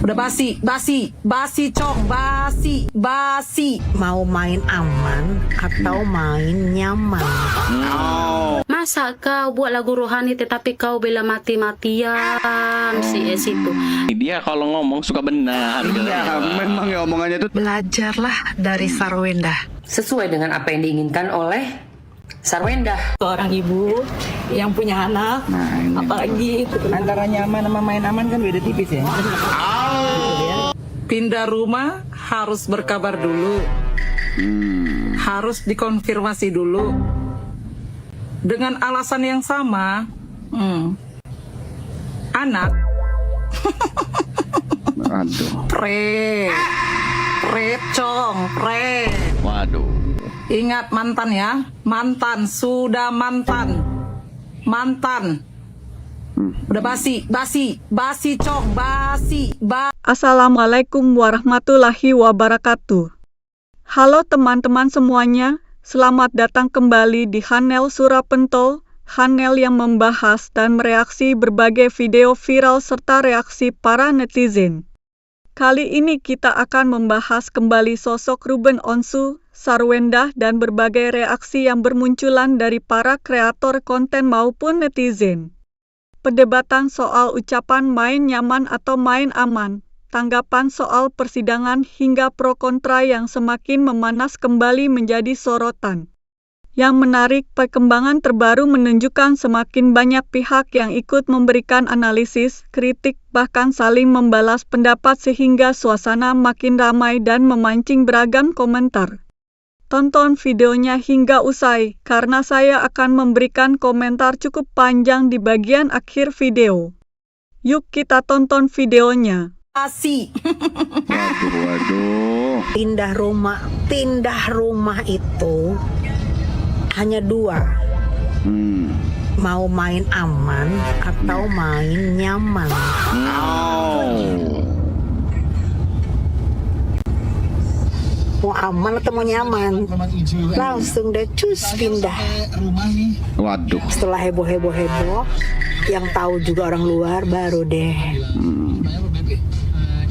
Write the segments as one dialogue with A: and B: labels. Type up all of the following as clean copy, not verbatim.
A: Udah basi, cong, basi.
B: Mau main aman atau main nyaman?
C: Masa kau buat lagu rohani tetapi kau bela mati-matian si Es itu?
D: Dia kalau ngomong suka benar.
E: Iya, memang ya omongannya tuh.
B: Belajarlah dari Sarwenda.
F: Sesuai dengan apa yang diinginkan oleh Sarwenda.
A: Seorang ibu yang punya anak, apalagi itu.
G: Antara nyaman sama main aman kan beda tipis ya.
A: Pindah rumah harus berkabar dulu, harus dikonfirmasi dulu. Dengan alasan yang sama, anak,
E: Aduh.
A: pre, cong.
E: Waduh.
A: Ingat mantan ya, sudah mantan. Udah basi, cong, basi.
H: Assalamualaikum warahmatullahi wabarakatuh. Halo teman-teman semuanya, selamat datang kembali di Hanel Surapentol, Hanel yang membahas dan mereaksi berbagai video viral serta reaksi para netizen. Kali ini kita akan membahas kembali sosok Ruben Onsu, Sarwenda, dan berbagai reaksi yang bermunculan dari para kreator konten maupun netizen. Perdebatan soal ucapan main nyaman atau main aman, tanggapan soal persidangan hingga pro kontra yang semakin memanas kembali menjadi sorotan. Yang menarik, perkembangan terbaru menunjukkan semakin banyak pihak yang ikut memberikan analisis, kritik, bahkan saling membalas pendapat sehingga suasana makin ramai dan memancing beragam komentar. Tonton videonya hingga usai, karena saya akan memberikan komentar cukup panjang di bagian akhir video. Yuk kita tonton videonya.
A: Basi.
E: Waduh.
B: Pindah rumah itu hanya dua. Mau main aman atau main nyaman? Mau aman atau mau nyaman? Langsung deh cus pindah.
E: Waduh.
B: Setelah heboh, yang tahu juga orang luar, baru deh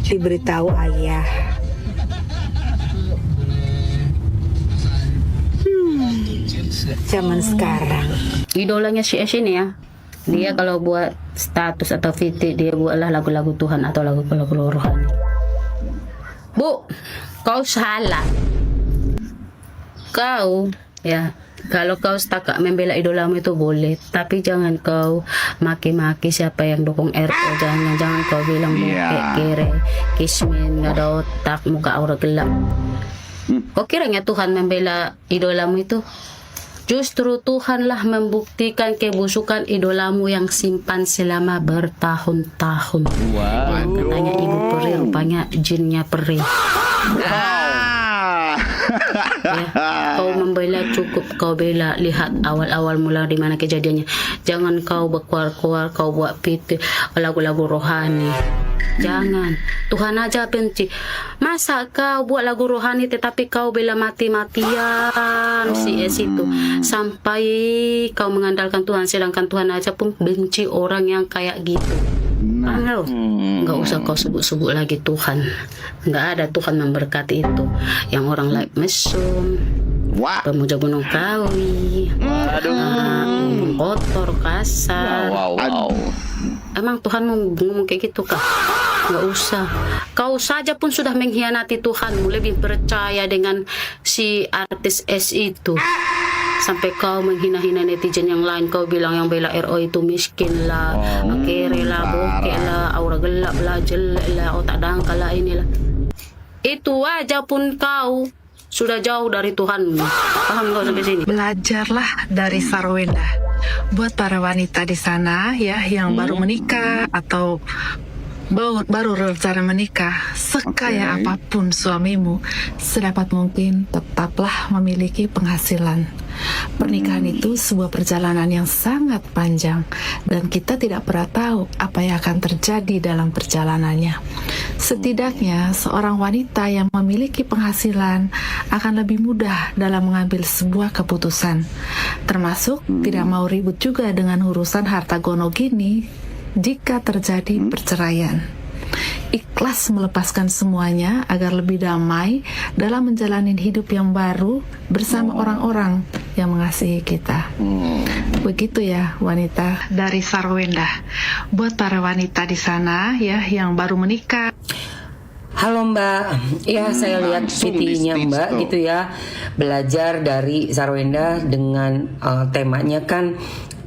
B: diberitahu ayah. Zaman sekarang.
C: Idolanya si Es ini ya, dia kalau buat status atau VT dia buatlah lagu-lagu Tuhan atau lagu-lagu rohani. Bu, kau salah. Kau ya, kalau kau setakat membela idolamu itu boleh, tapi jangan kau maki-maki siapa yang dukung RO. Jangan kau bilang bukit, kere, kismin, gak ada otak, muka aura gelap. Kau kiranya Tuhan membela idolamu itu? Justru Tuhanlah membuktikan kebusukan idolamu yang simpan selama bertahun-tahun. Katanya ibu peri, rupanya jinnya peri. Ya, kau membela cukup kau bela. Lihat awal-awal mula di mana kejadiannya. Jangan kau berkuar-kuar, kau buat PT lagu-lagu rohani. Jangan, Tuhan aja benci. Masa kau buat lagu rohani tetapi kau bela mati-matian si Es itu? Sampai kau mengandalkan Tuhan, sedangkan Tuhan aja pun benci orang yang kayak gitu. Nggak usah kau sebut-sebut lagi Tuhan. Nggak ada Tuhan memberkati itu. Yang orang like mesum, pemuja gunung kawi, kotor, kasar. Emang Tuhan mau ngomong kayak gitu kah? Nggak usah. Kau saja pun sudah mengkhianati Tuhanmu, lebih percaya dengan si artis Es itu. Sampai kau menghina-hina netizen yang lain. Kau bilang yang bela RO itu miskin lah, kere lah, bokeh lah, aura gelap lah, jelek lah, otak dangkal lah, inilah. Itu aja pun kau sudah jauh dari Tuhanmu. Paham kau sampai sini?
B: Belajarlah dari Sarwenda. Buat para wanita di sana ya yang baru menikah atau baru rencana menikah, sekaya apapun suamimu, sedapat mungkin tetaplah memiliki penghasilan. Pernikahan itu sebuah perjalanan yang sangat panjang dan kita tidak pernah tahu apa yang akan terjadi dalam perjalanannya. Setidaknya seorang wanita yang memiliki penghasilan akan lebih mudah dalam mengambil sebuah keputusan, termasuk tidak mau ribut juga dengan urusan harta gono gini jika terjadi perceraian. ikhlas melepaskan semuanya agar lebih damai dalam menjalani hidup yang baru bersama orang-orang yang mengasihi kita. Begitu ya wanita dari Sarwenda. Buat para wanita di sana ya yang baru menikah.
F: Halo Mbak, ya saya lihat
E: langsung
F: VT-nya
E: di-stage
F: Mbak
E: tuh.
F: gitu ya, belajar dari Sarwenda dengan temanya kan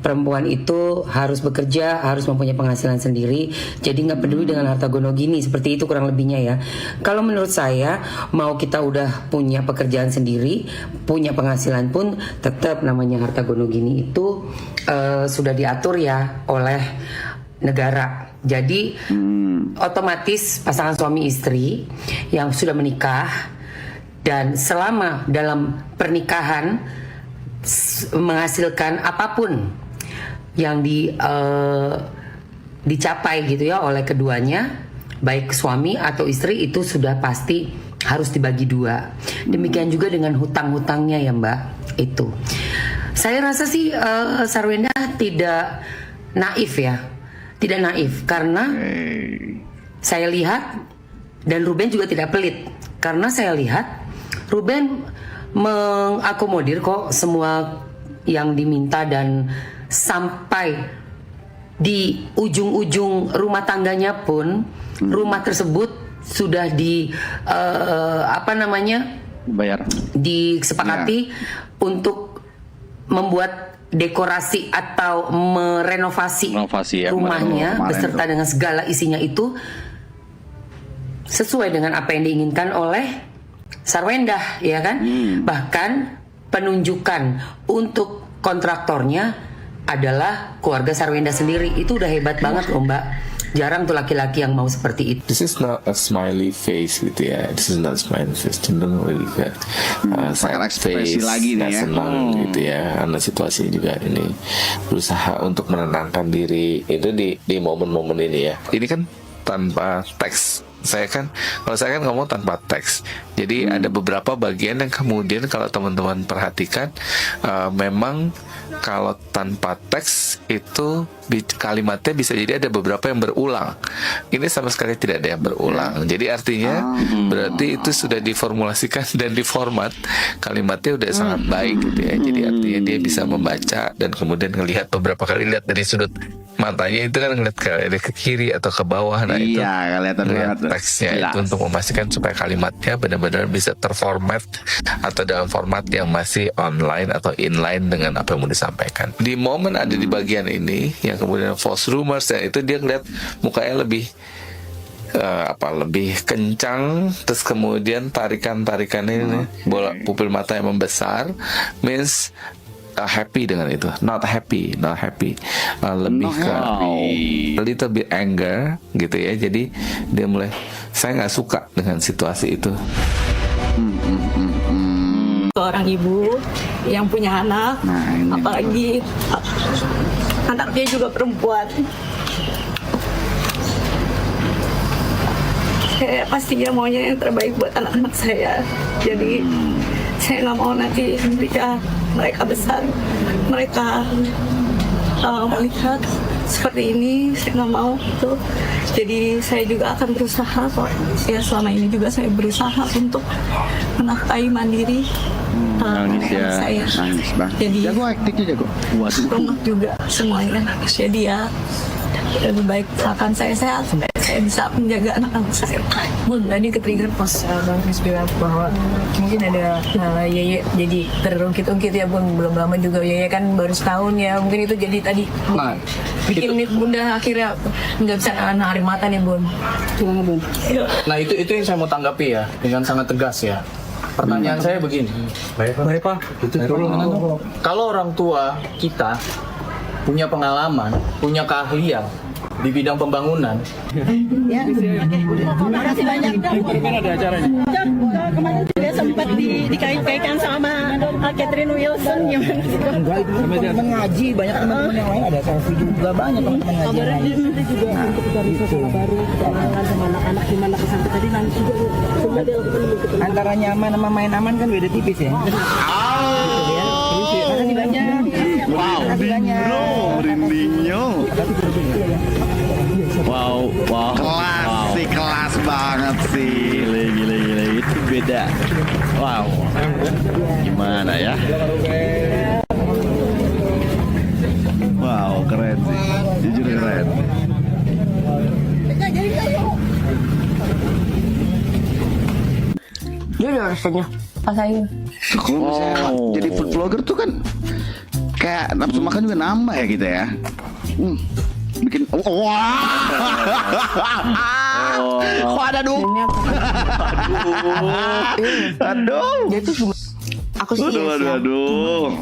F: perempuan itu harus bekerja, harus mempunyai penghasilan sendiri, jadi nggak peduli dengan harta gono gini, seperti itu kurang lebihnya ya. Kalau menurut saya, mau kita udah punya pekerjaan sendiri, punya penghasilan pun tetap namanya harta gono gini itu sudah diatur ya oleh negara. Jadi otomatis pasangan suami istri yang sudah menikah dan selama dalam pernikahan menghasilkan apapun yang dicapai gitu ya oleh keduanya, baik suami atau istri, itu sudah pasti harus dibagi dua. Demikian juga dengan hutang-hutangnya ya Mbak. Itu saya rasa sih Sarwenda tidak naif ya. Tidak naif karena saya lihat, dan Ruben juga tidak pelit, karena saya lihat Ruben mengakomodir kok semua yang diminta, dan sampai di ujung-ujung rumah tangganya pun rumah tersebut sudah
E: Bayar.
F: disepakati untuk membuat dekorasi atau merenovasi
D: Renovasi ya,
F: rumahnya
E: kemarin
F: beserta
E: tuh.
F: dengan segala isinya itu sesuai dengan apa yang diinginkan oleh Sarwenda ya kan. Bahkan penunjukan untuk kontraktornya adalah keluarga Sarwenda sendiri. Itu udah hebat banget loh Mbak. Jarang tuh laki-laki yang mau seperti itu.
I: This is not a smiley face gitu ya. This is not a smiley face. Cenderung lebih ke sad
E: ekspresi
I: face,
E: lagi nih
I: nggak
E: ya.
I: senang gitu ya. Karena situasi juga ini berusaha untuk menenangkan diri itu di momen-momen ini ya. Ini kan tanpa teks. Kalau saya kan ngomong tanpa teks. Jadi ada beberapa bagian yang kemudian kalau teman-teman perhatikan memang kalau tanpa teks itu kalimatnya bisa jadi ada beberapa yang berulang. Ini sama sekali tidak ada yang berulang. Jadi artinya berarti itu sudah diformulasikan dan diformat, kalimatnya udah sangat baik gitu ya. Jadi artinya dia bisa membaca dan kemudian ngelihat beberapa kali, lihat dari sudut matanya itu kan ngelihat ke kiri atau ke bawah. Nah itu
E: Iya, kelihatan
I: lihat
E: banget.
I: teksnya
E: Jelas.
I: itu untuk memastikan supaya kalimatnya benar-benar bisa terformat atau dalam format yang masih online atau inline dengan apa yang mau disampaikan. Di momen ada di bagian ini yang kemudian false rumors ya, itu dia ngeliat mukanya lebih lebih kencang, terus kemudian tarikan ini bola pupil mata yang membesar, means happy dengan itu, not happy, lebih ke a little bit anger gitu ya. Jadi dia mulai, saya nggak suka dengan situasi itu.
A: Seorang ibu yang punya anak, apalagi anaknya juga perempuan. Saya pastinya maunya yang terbaik buat anak-anak saya. Jadi saya nggak mau nanti ketika mereka besar, mereka melihat seperti ini. Saya nggak mau itu. Jadi saya juga akan berusaha kok. Ya selama ini juga saya berusaha untuk menafkahi mandiri
E: Nangis ya,
A: saya.
E: nangis bang.
A: Jadi
E: Jago aktingnya jago. Waduh.
A: rumah juga semuanya. Jadi ya lebih baik akan saya sehat supaya saya bisa menjaga anak-anak saya.
J: Bun, tadi ketrigger pas Bang Chris bilang bahwa mungkin ada Yeye jadi terungkit-ungkit ya Bun. Belum lama juga Yeye kan baru setahun ya. Mungkin itu jadi tadi bikin Bunda akhirnya nggak bisa nahan air mata nih Bun. Gimana Bun?
G: Nah itu yang saya mau tanggapi ya dengan sangat tegas ya. Pertanyaan saya begini. Baik Pak. Kalau orang tua kita punya pengalaman, punya keahlian di bidang pembangunan.
K: Ya, terima kasih banyak.
G: Kan ada acaranya.
K: Kemarin dia sempat dikait-kaitkan sama Catherine Wilson gimana sih?
G: Enggak, itu teman-teman ngaji, banyak teman-teman yang lain ada selfie juga, banyak teman-teman ngaji.
K: Kabarnya dia juga untuk dari sekolah baru, kenalan sama anak-anak gimana kesampai tadi nanti juga semua dia lakukan begitu.
G: Antara nyaman sama main aman kan beda tipis ya.
K: Makasih banyak.
E: Wow, merindingnya. Wow, klasik. banget sih. Gile. Itu beda. Wow. Gimana ya? Wow, keren sih. Jujur keren.
J: Jujur rasanya pas aja.
E: Kalau misalnya jadi food vlogger tuh kan kayak nafsu makan juga nambah ya kita ya. Bikin kok ada dong. Aduh.
J: Dia tuh cuma aku sih
E: Aduh.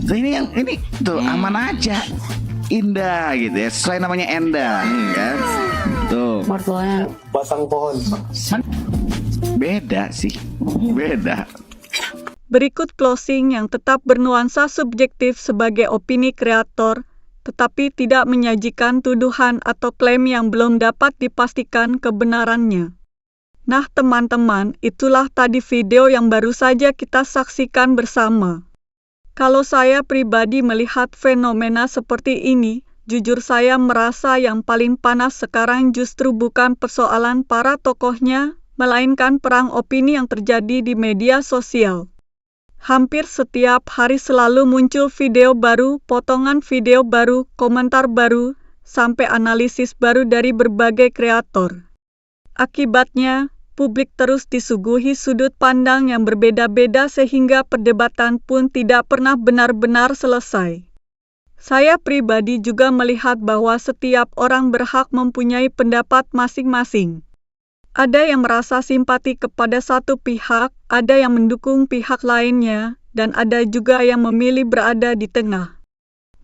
E: Nah, ini tuh aman aja. Indah gitu ya. Sesuai namanya Enda kan. Tuh.
J: mertuanya
G: Pasang pohon.
E: Beda sih. Beda.
H: Berikut closing yang tetap bernuansa subjektif sebagai opini kreator, tetapi tidak menyajikan tuduhan atau klaim yang belum dapat dipastikan kebenarannya. Nah teman-teman, itulah tadi video yang baru saja kita saksikan bersama. Kalau saya pribadi melihat fenomena seperti ini, jujur saya merasa yang paling panas sekarang justru bukan persoalan para tokohnya, melainkan perang opini yang terjadi di media sosial. Hampir setiap hari selalu muncul video baru, potongan video baru, komentar baru, sampai analisis baru dari berbagai kreator. Akibatnya, publik terus disuguhi sudut pandang yang berbeda-beda sehingga perdebatan pun tidak pernah benar-benar selesai. Saya pribadi juga melihat bahwa setiap orang berhak mempunyai pendapat masing-masing. Ada yang merasa simpati kepada satu pihak, ada yang mendukung pihak lainnya, dan ada juga yang memilih berada di tengah.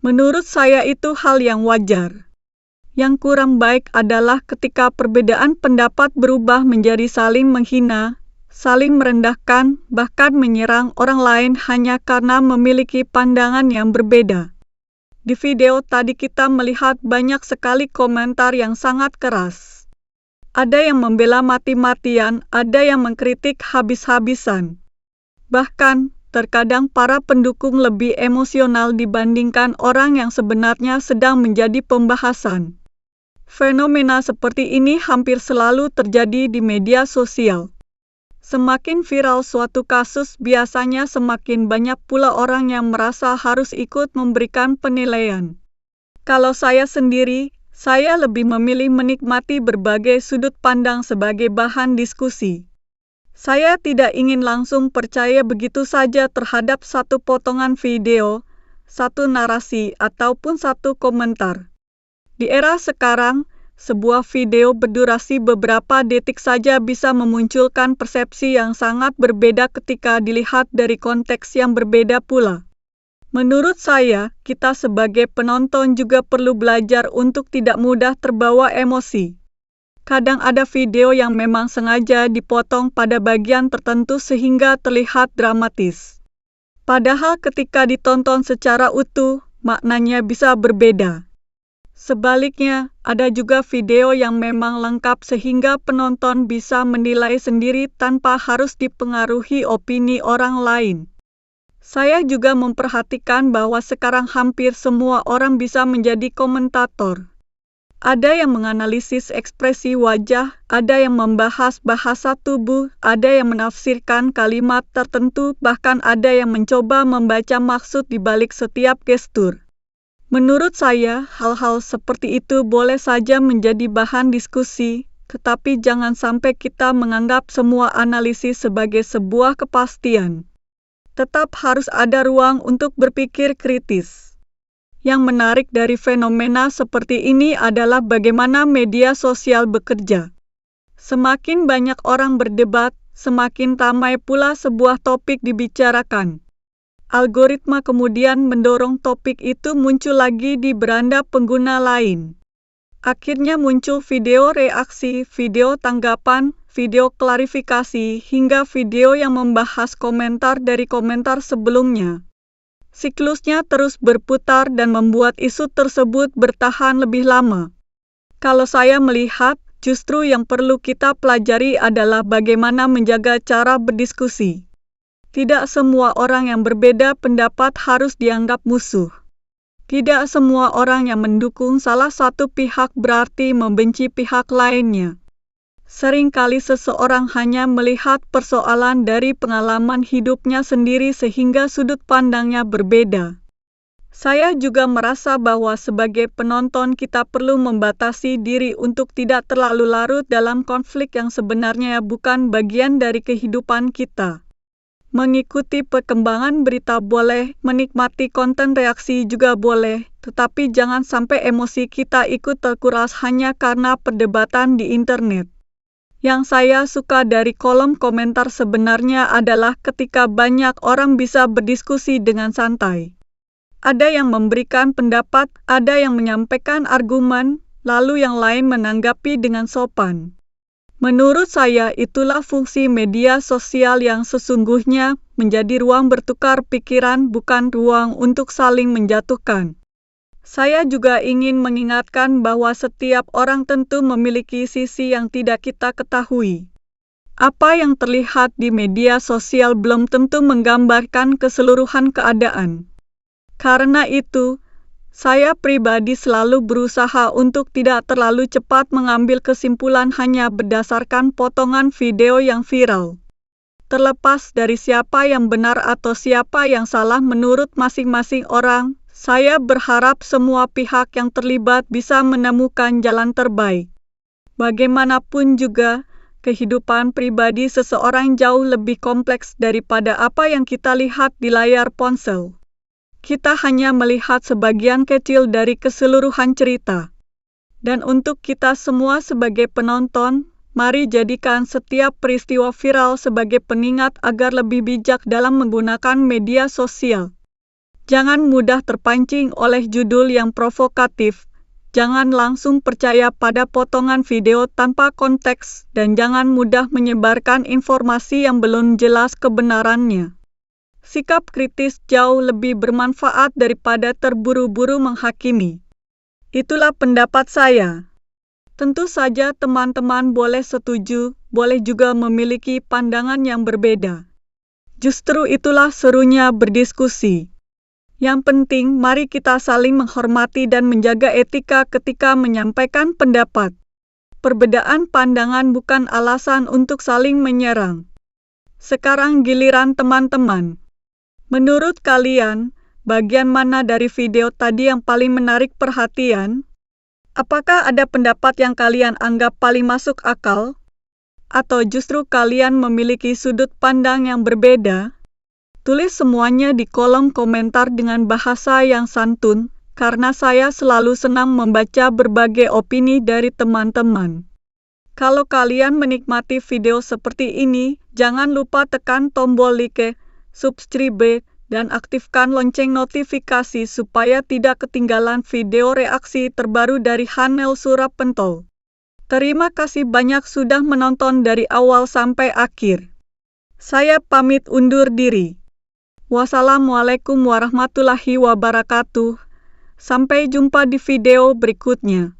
H: Menurut saya itu hal yang wajar. Yang kurang baik adalah ketika perbedaan pendapat berubah menjadi saling menghina, saling merendahkan, bahkan menyerang orang lain hanya karena memiliki pandangan yang berbeda. Di video tadi kita melihat banyak sekali komentar yang sangat keras. Ada yang membela mati-matian, ada yang mengkritik habis-habisan. Bahkan, terkadang para pendukung lebih emosional dibandingkan orang yang sebenarnya sedang menjadi pembahasan. Fenomena seperti ini hampir selalu terjadi di media sosial. Semakin viral suatu kasus, biasanya semakin banyak pula orang yang merasa harus ikut memberikan penilaian. Kalau saya sendiri, saya lebih memilih menikmati berbagai sudut pandang sebagai bahan diskusi. Saya tidak ingin langsung percaya begitu saja terhadap satu potongan video, satu narasi, ataupun satu komentar. Di era sekarang, sebuah video berdurasi beberapa detik saja bisa memunculkan persepsi yang sangat berbeda ketika dilihat dari konteks yang berbeda pula. Menurut saya, kita sebagai penonton juga perlu belajar untuk tidak mudah terbawa emosi. Kadang ada video yang memang sengaja dipotong pada bagian tertentu sehingga terlihat dramatis. Padahal ketika ditonton secara utuh, maknanya bisa berbeda. Sebaliknya, ada juga video yang memang lengkap sehingga penonton bisa menilai sendiri tanpa harus dipengaruhi opini orang lain. Saya juga memperhatikan bahwa sekarang hampir semua orang bisa menjadi komentator. Ada yang menganalisis ekspresi wajah, ada yang membahas bahasa tubuh, ada yang menafsirkan kalimat tertentu, bahkan ada yang mencoba membaca maksud di balik setiap gestur. Menurut saya, hal-hal seperti itu boleh saja menjadi bahan diskusi, tetapi jangan sampai kita menganggap semua analisis sebagai sebuah kepastian. Tetap harus ada ruang untuk berpikir kritis. Yang menarik dari fenomena seperti ini adalah bagaimana media sosial bekerja. Semakin banyak orang berdebat, semakin ramai pula sebuah topik dibicarakan. Algoritma kemudian mendorong topik itu muncul lagi di beranda pengguna lain. Akhirnya muncul video reaksi, video tanggapan, video klarifikasi, hingga video yang membahas komentar dari komentar sebelumnya. Siklusnya terus berputar dan membuat isu tersebut bertahan lebih lama. Kalau saya melihat, justru yang perlu kita pelajari adalah bagaimana menjaga cara berdiskusi. Tidak semua orang yang berbeda pendapat harus dianggap musuh. Tidak semua orang yang mendukung salah satu pihak berarti membenci pihak lainnya. Seringkali seseorang hanya melihat persoalan dari pengalaman hidupnya sendiri sehingga sudut pandangnya berbeda. Saya juga merasa bahwa sebagai penonton kita perlu membatasi diri untuk tidak terlalu larut dalam konflik yang sebenarnya bukan bagian dari kehidupan kita. Mengikuti perkembangan berita boleh, menikmati konten reaksi juga boleh, tetapi jangan sampai emosi kita ikut terkuras hanya karena perdebatan di internet. Yang saya suka dari kolom komentar sebenarnya adalah ketika banyak orang bisa berdiskusi dengan santai. Ada yang memberikan pendapat, ada yang menyampaikan argumen, lalu yang lain menanggapi dengan sopan. Menurut saya, itulah fungsi media sosial yang sesungguhnya menjadi ruang bertukar pikiran, bukan ruang untuk saling menjatuhkan. Saya juga ingin mengingatkan bahwa setiap orang tentu memiliki sisi yang tidak kita ketahui. Apa yang terlihat di media sosial belum tentu menggambarkan keseluruhan keadaan. Karena itu, saya pribadi selalu berusaha untuk tidak terlalu cepat mengambil kesimpulan hanya berdasarkan potongan video yang viral. Terlepas dari siapa yang benar atau siapa yang salah menurut masing-masing orang, saya berharap semua pihak yang terlibat bisa menemukan jalan terbaik. Bagaimanapun juga, kehidupan pribadi seseorang jauh lebih kompleks daripada apa yang kita lihat di layar ponsel. Kita hanya melihat sebagian kecil dari keseluruhan cerita. Dan untuk kita semua sebagai penonton, mari jadikan setiap peristiwa viral sebagai pengingat agar lebih bijak dalam menggunakan media sosial. Jangan mudah terpancing oleh judul yang provokatif, jangan langsung percaya pada potongan video tanpa konteks, dan jangan mudah menyebarkan informasi yang belum jelas kebenarannya. Sikap kritis jauh lebih bermanfaat daripada terburu-buru menghakimi. Itulah pendapat saya. Tentu saja teman-teman boleh setuju, boleh juga memiliki pandangan yang berbeda. Justru itulah serunya berdiskusi. Yang penting, mari kita saling menghormati dan menjaga etika ketika menyampaikan pendapat. Perbedaan pandangan bukan alasan untuk saling menyerang. Sekarang giliran teman-teman. Menurut kalian, bagian mana dari video tadi yang paling menarik perhatian? Apakah ada pendapat yang kalian anggap paling masuk akal? Atau justru kalian memiliki sudut pandang yang berbeda? Tulis semuanya di kolom komentar dengan bahasa yang santun, karena saya selalu senang membaca berbagai opini dari teman-teman. Kalau kalian menikmati video seperti ini, jangan lupa tekan tombol like, subscribe, dan aktifkan lonceng notifikasi supaya tidak ketinggalan video reaksi terbaru dari Hanel Surapentol. Terima kasih banyak sudah menonton dari awal sampai akhir. Saya pamit undur diri. Wassalamualaikum warahmatullahi wabarakatuh. Sampai jumpa di video berikutnya.